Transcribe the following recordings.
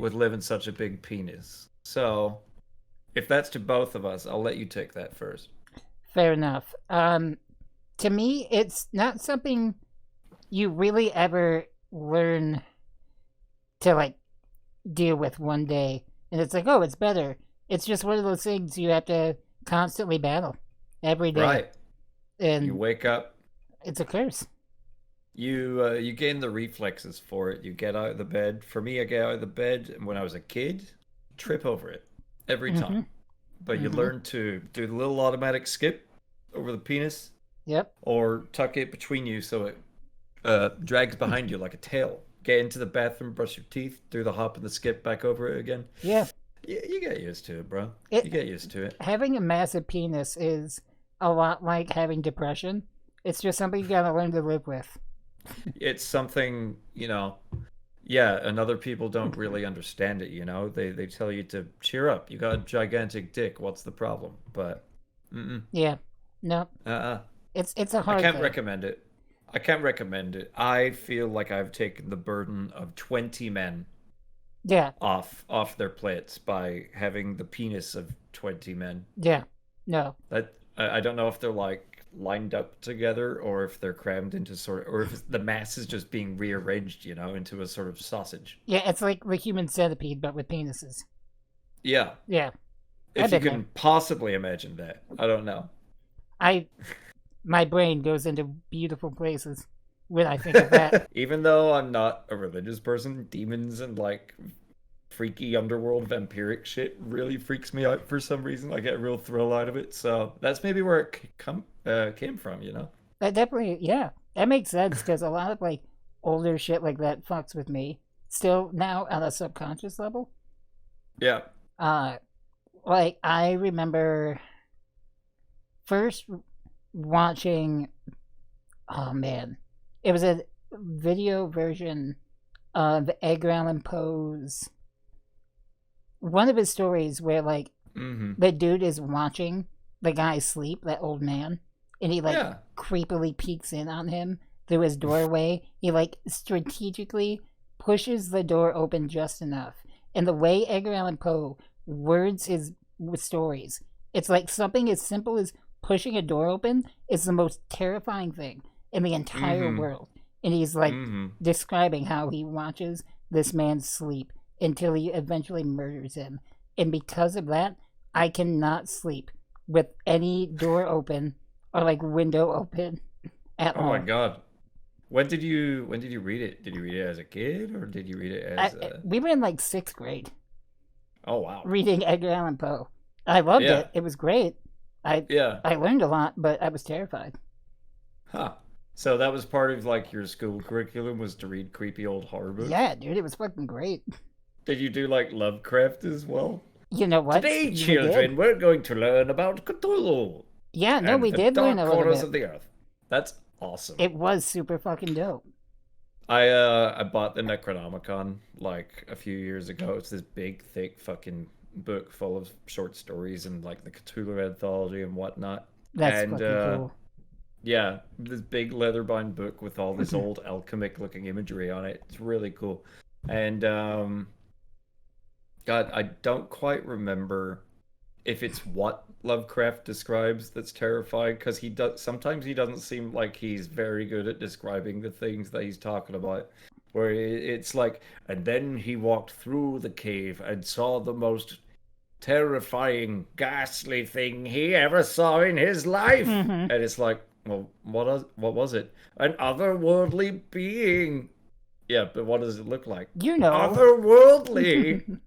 with living such a big penis. So, if that's to both of us, I'll let you take that first. Fair enough. To me, it's not something you really ever learn to like deal with one day, and it's like, oh, it's better. It's just one of those things you have to constantly battle every day, Right. You and wake up, it's a curse. you gain the reflexes for it. You get out of the bed. For me, I get out of the bed, and when I was a kid, trip over it every Mm-hmm. time. But you Mm-hmm. learn to do the little automatic skip over the penis, Yep. or tuck it between you so it drags behind you like a tail. Get into the bathroom, brush your teeth, do the hop and the skip back over it again. Yeah. You get used to it, bro. You It get used to it. Having a massive penis is a lot like having depression. It's just something you gotta learn to live with. It's something, yeah, and other people don't really understand it, They tell you to cheer up. You got a gigantic dick. What's the problem? But Yeah. No, uh-uh. it's a I hard can't thing. recommend it. I can't recommend it. I feel like I've taken the burden of 20 men Yeah. off their plates by having the penis of 20 men. Yeah. No. That I don't know if they're like lined up together or if they're crammed into or if the mass is just being rearranged, into a sort of sausage. Yeah, it's like the human centipede, but with penises. Yeah, Yeah, I've if you been there. can possibly imagine that. I don't know. I My brain goes into beautiful places when I think of that. Even though I'm not a religious person, demons and like freaky underworld vampiric shit really freaks me out for some reason. I get a real thrill out of it. So that's maybe where it came from. That definitely, yeah, that makes sense because a lot of like older shit like that fucks with me still now on a subconscious level. Yeah. Uh, like I remember first watching. Oh man, it was a video version of Edgar Allan Poe's one of his stories where like Mm-hmm. the dude is watching the guy sleep, that old man, and he like Yeah. creepily peeks in on him through his doorway. He like strategically pushes the door open just enough. And the way Edgar Allan Poe words his stories, it's like something as simple as pushing a door open is the most terrifying thing in the entire Mm-hmm. world. And he's like Mm-hmm. describing how he watches this man sleep until he eventually murders him. And because of that, I cannot sleep with any door open or like window open at Oh my all. God. When did you read it? Did you read it as a kid or did you read it as We were in like sixth grade Oh wow. reading Edgar Allan Poe. I loved Yeah. it. It was great. I Yeah. I learned a lot, but I was terrified. Huh. So that was part of like your school curriculum was to read creepy old horror books? Yeah, dude, it was fucking great. Did you do like Lovecraft as well? You know what? Today, We did. children, we're going to learn about Cthulhu Yeah, no, and we the did learn dark a little corners bit. of the earth. That's awesome. It was super fucking dope. I bought the Necronomicon like a few years ago. It's this big, thick fucking book full of short stories and like the Cthulhu anthology and whatnot. That's And fucking cool. yeah, this big leather-bound book with all this old alchemic-looking imagery on it. It's really cool. And God, I don't quite remember if it's what Lovecraft describes that's terrifying because he does sometimes he doesn't seem like he's very good at describing the things that he's talking about. Where it's like, and then he walked through the cave and saw the most terrifying, ghastly thing he ever saw in his life. Hmm. And it's like, well, what was it? An otherworldly being. Yeah, but what does it look like? You know. Otherworldly.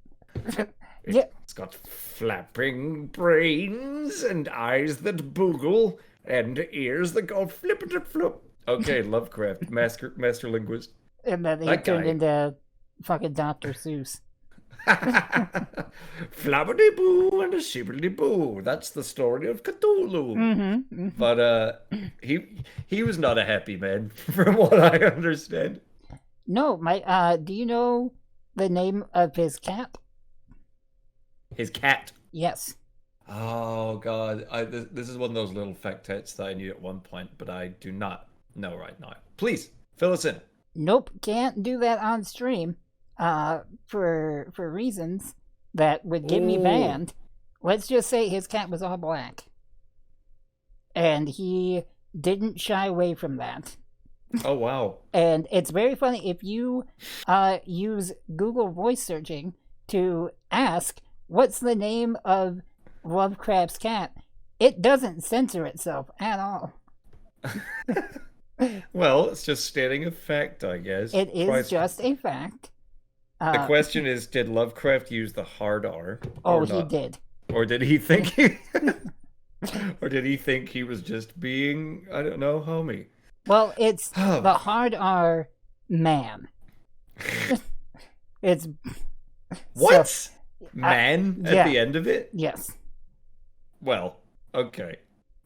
Yeah. It's got flapping brains and eyes that boogle and ears that go flippity flip. Okay, Lovecraft, master linguist. And then he That turned guy. into fucking Dr. Seuss. Flabbity boo and a shibbity boo. That's the story of Cthulhu. Mm-hmm. But he was not a happy man, from what I understand. No, do you know the name of his cat? His cat. Yes. Oh God, this is one of those little factettes that I knew at one point, but I do not know right now. Please fill us in. Nope, can't do that on stream. for reasons that would get me Ooh. banned. Let's just say his cat was all black, and he didn't shy away from that. Oh wow. And it's very funny if you use Google voice searching to ask what's the name of Lovecraft's cat, it doesn't censor itself at all. Well, it's just stating a fact, I guess. It is just a fact. The question is, did Lovecraft use the hard R? Oh, or he not? did. Or did he think he... or did he think he was just being, I don't know, homie? Well, it's the hard R man. It's what? So, man yeah. at the end of it? Yes. Well, okay.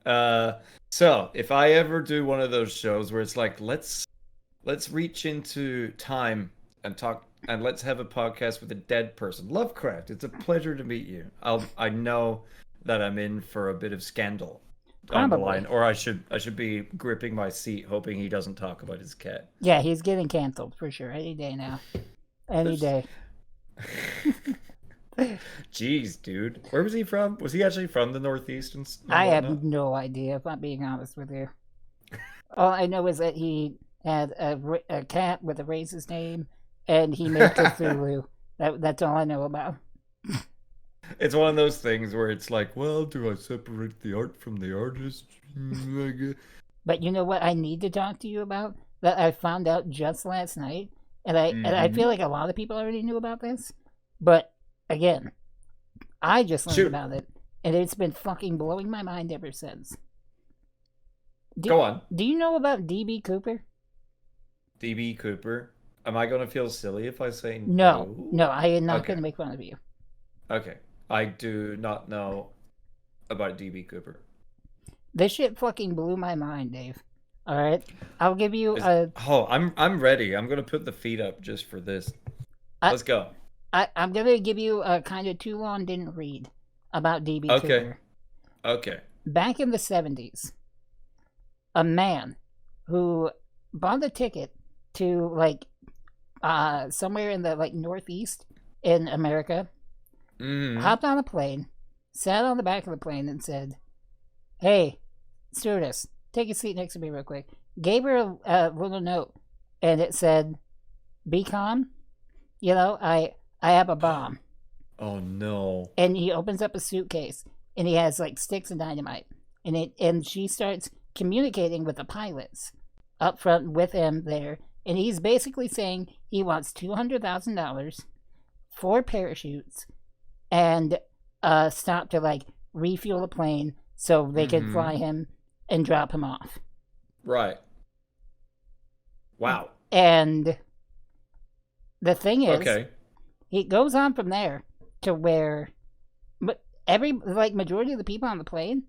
So if I ever do one of those shows where it's like, let's reach into time and talk, and let's have a podcast with a dead person, Lovecraft, it's a pleasure to meet you. I know that I'm in for a bit of scandal on the line, or I should be gripping my seat, hoping he doesn't talk about his cat. Yeah, he's getting canceled for sure any day now. Any day. Jeez, dude. Where was he from? Was he actually from the Northeast? And I have no idea, if I'm being honest with you. All I know is that he had a cat with a racist name, and he made Cthulhu. That's all I know about. It's one of those things where it's like, well, do I separate the art from the artist? But you know what I need to talk to you about that I found out just last night? And I feel like a lot of people already knew about this. But again, I just learned about it, and it's been fucking blowing my mind ever since. Go on. Do you know about D.B. Cooper? D.B. Cooper? Am I going to feel silly if I say no? No, I am not going to make fun of you. Okay. I do not know about D.B. Cooper. This shit fucking blew my mind, Dave. All right, I'll give you Oh, I'm ready. I'm gonna put the feet up just for this. Let's go. I'm gonna give you a kind of too long didn't read about D.B. Cooper. Okay. Back in the 70s, a man who bought a ticket to like somewhere in the like Northeast in America, hopped on a plane, sat on the back of the plane, and said, "Hey, stewardess, take a seat next to me real quick." Gave her a little note, and it said, "Be calm. You know, I have a bomb." Oh no! And he opens up a suitcase, and he has like sticks of dynamite, and she starts communicating with the pilots up front with him there, and he's basically saying he wants $200,000, 4 parachutes, and stop to like refuel the plane so they can fly him and drop him off. Right. Wow. And the thing is, he goes on from there to where, but majority of the people on the plane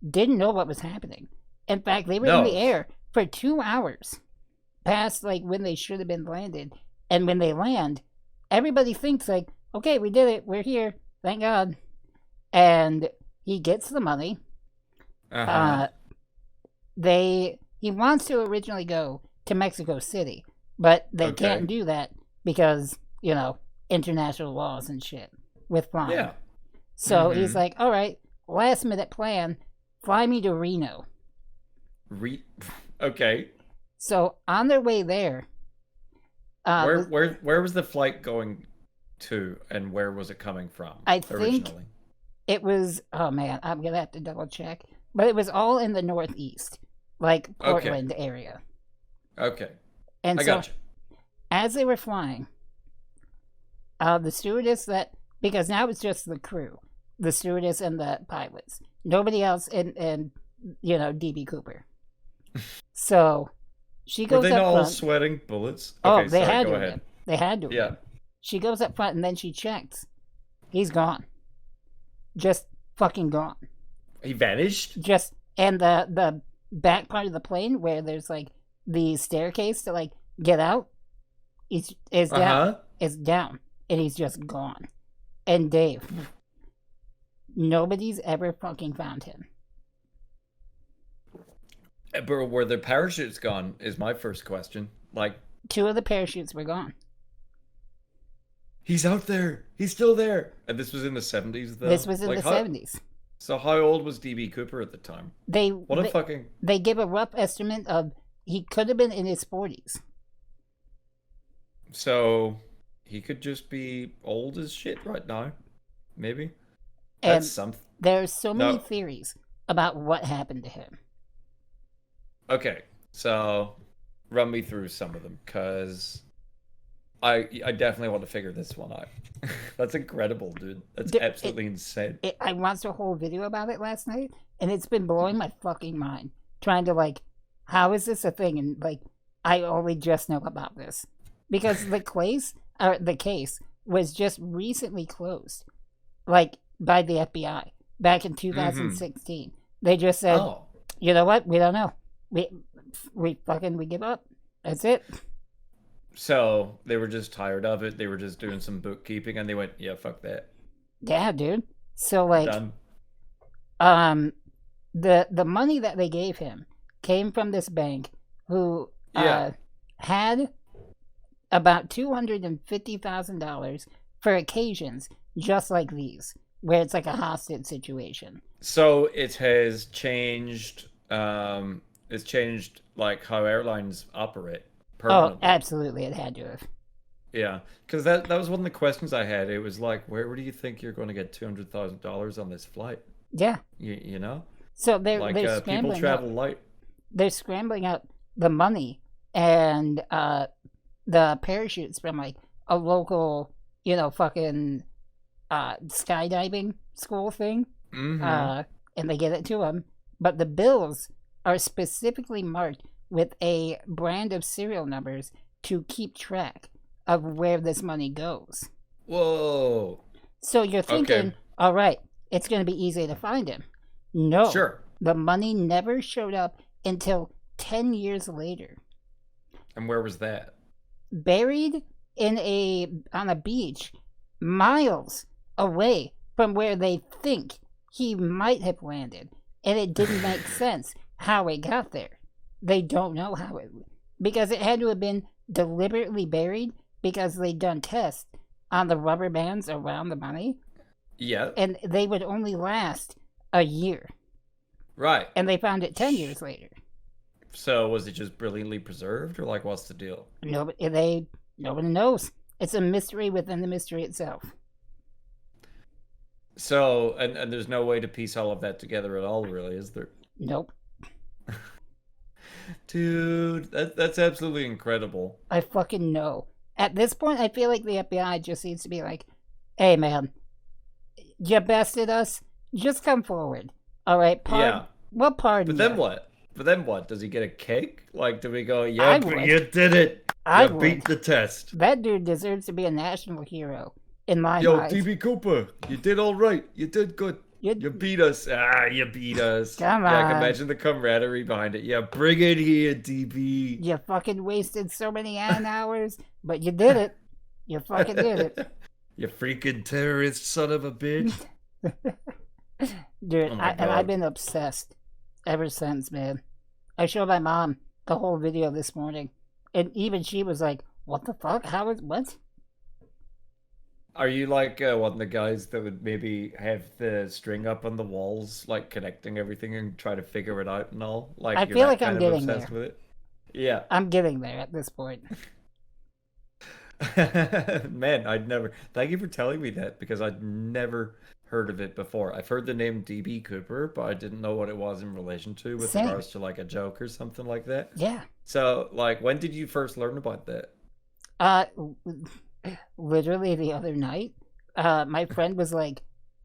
didn't know what was happening. In fact, they were in the air for 2 hours past like when they should have been landed. And when they land, everybody thinks like, okay, we did it. We're here. Thank God. And he gets the money. He wants to originally go to Mexico City, but they can't do that because, you know, international laws and shit with flying. Yeah. So he's like, all right, last minute plan, fly me to Reno. Okay. So on their way there, where was the flight going to, and where was it coming from? I think it was. Oh man, I'm gonna have to double check, but it was all in the Northeast, like Portland area. Okay. And so, as they were flying, the stewardess because now it's just the crew, the stewardess and the pilots, nobody else, and you know, D.B. Cooper. So she goes. Were they up not front. all sweating bullets? Okay, they had to. They had to. Yeah. She goes up front and then she checks. He's gone. Just fucking gone. He vanished? And the back part of the plane where there's like the staircase to like get out is down. It's down. And he's just gone. And Dave, nobody's ever fucking found him. But were the parachutes gone is my first question. Like, 2 of the parachutes were gone. He's out there. He's still there. And this was in the 70s, though. This was in Like, the how, 70s. so how old was DB Cooper at the time? They What a they, fucking... they give a rough estimate of he could have been in his 40s. So he could just be old as shit right now. Maybe. And That's something. there's so many No. theories about what happened to him. Okay, so run me through some of them, because I definitely want to figure this one out. That's incredible, dude. That's absolutely insane. I watched a whole video about it last night, and it's been blowing my fucking mind. Trying to, like, how is this a thing? And, like, I only just know about this. Because the case was just recently closed, like, by the FBI back in 2016. They just said, Oh, you know what? We don't know. We give up. That's it. so they were just tired of it. They were just doing some bookkeeping, and they went, "Yeah, fuck that." Yeah, dude. So, like, Done. the money that they gave him came from this bank who Yeah. had about $250,000 for occasions just like these, where it's like a hostage situation. So it has changed. It's changed like how airlines operate permanently. Oh, absolutely, it had to have. Yeah, because that was one of the questions I had. It was like, where do you think you're going to get $200,000 on this flight? Yeah. You know, So they're like they're people scrambling travel out. light. They're scrambling out the money and the parachutes from like a local, fucking skydiving school thing. Mm-hmm. And they get it to them. But the bills are specifically marked with a brand of serial numbers to keep track of where this money goes. Whoa. So you're thinking, Okay. all right, it's going to be easy to find him. No. Sure. The money never showed up until 10 years later. And where was that? Buried on a beach miles away from where they think he might have landed. And it didn't make sense how it got there. They don't know how because it had to have been deliberately buried because they'd done tests on the rubber bands around the money. Yeah. And they would only last a year. Right. And they found it 10 years later. So was it just brilliantly preserved, or like what's the deal? Nobody knows. It's a mystery within the mystery itself. So and there's no way to piece all of that together at all, really, is there? Nope. Dude, that's absolutely incredible. I fucking know. At this point, I feel like the FBI just needs to be like, hey, man, you bested us. Just come forward. All right, Yeah. We'll pardon But then you. what? But then what? Does he get a cake? Like, do we go, yeah, but would. you did it. I You would. beat the test. That dude deserves to be a national hero in my Yo, mind. DB Cooper, you did all right. You did good. You beat us. You beat us. Come Yeah, I on. can imagine the camaraderie behind it. Yeah, bring it here, DB. You fucking wasted so many hours, but you did it. You fucking did it. You freaking terrorist son of a bitch. Dude, Oh my and God. I've been obsessed ever since, man. I showed my mom the whole video this morning, and even she was like, what the fuck? What? Are you like one of the guys that would maybe have the string up on the walls, like connecting everything and try to figure it out and all? Like I you're feel that like I'm kind of getting obsessed there. with it? Yeah. I'm getting there at this point. Man, I'd never. Thank you for telling me that, because I'd never heard of it before. I've heard the name DB Cooper, but I didn't know what it was in relation to with Same. regards to like a joke or something like that. Yeah. So, like, when did you first learn about that? Literally the other night, my friend was like,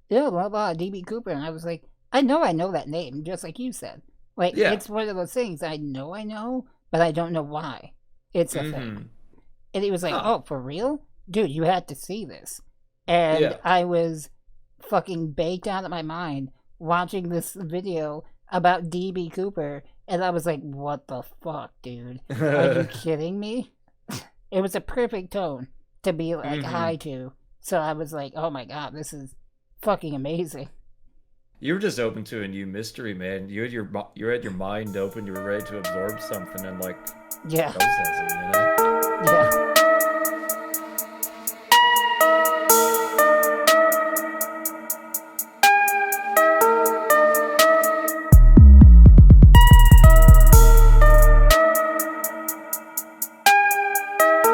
yeah, blah, blah, DB Cooper. And I was like, I know that name, just like you said. Like, Yeah. it's one of those things I know, but I don't know why it's a thing. And he was like, oh, for real? Dude, you had to see this. And Yeah. I was fucking baked out of my mind watching this video about DB Cooper. And I was like, what the fuck, dude? Are you kidding me? It was a perfect tone to be like high to. So I was like, oh my god, this is fucking amazing. You were just open to a new mystery, man. You had your mind open. You were ready to absorb something and like Yeah. process it, you know? Yeah.